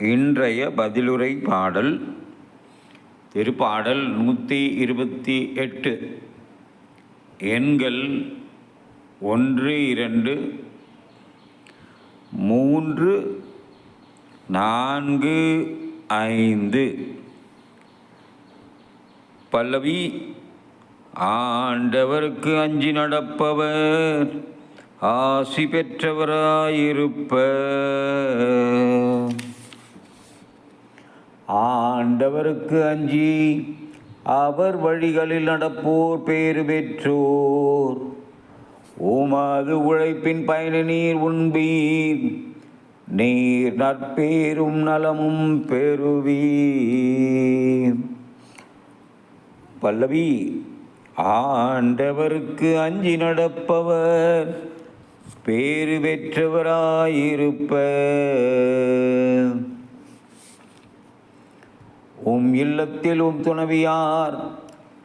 இன்றைய பதிலுரை பாடல் திருப்பாடல் 128. எண்கள் 1, 2, 3, 4, 5. பல்லவி. ஆண்டவருக்கு அஞ்சி நடப்பவர் ஆசி பெற்றவராயிருப்பர். ஆண்டவருக்கு அஞ்சி அவர் வழிகளில் நடப்போர் பேறு பெற்றோர். உமது உழைப்பின் பயனை நீர் உண்பீர், நீர் நற்பேரும் நலமும் பெறுவீர். பல்லவி. ஆண்டவருக்கு அஞ்சி நடப்பவர் பேறு பெற்றவராயிருப்பர். உம் இல்லத்தில் உம் துணவியார்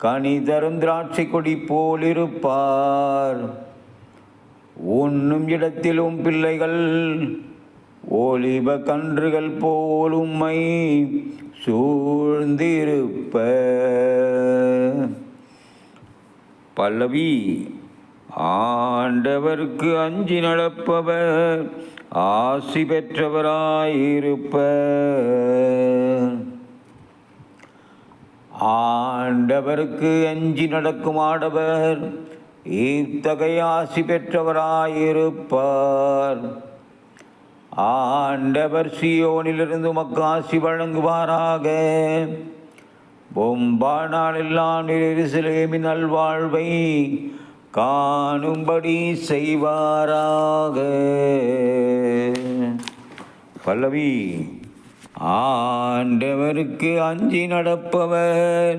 கனி தரும் திராட்சை கொடி போல் இருப்பார். உண்ணும் இடத்தில் உம் பிள்ளைகள் ஒலிவ கன்றுகள் போல் உம்மை சூழ்ந்திருப்பர். பல்லவி. ஆண்டவருக்கு அஞ்சி நடப்பவர் ஆசி பெற்றவராயிருப்பர். ஆண்டவருக்கு அஞ்சி நடக்கும் ஆடவர் இத்தகைய ஆசி பெற்றவராயிருப்பார். ஆண்டவர் சீயோனிலிருந்து உமக்கு ஆசி வழங்குவாராக. பொம்பா நாளெல்லாம் எருசலேமின் நல்வாழ்வை காணும்படி செய்வாராக. பல்லவி. ஆண்டவருக்கு அஞ்சி நடப்பவர்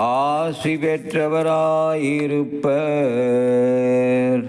ஆசி பெற்றவராயிருப்பர்.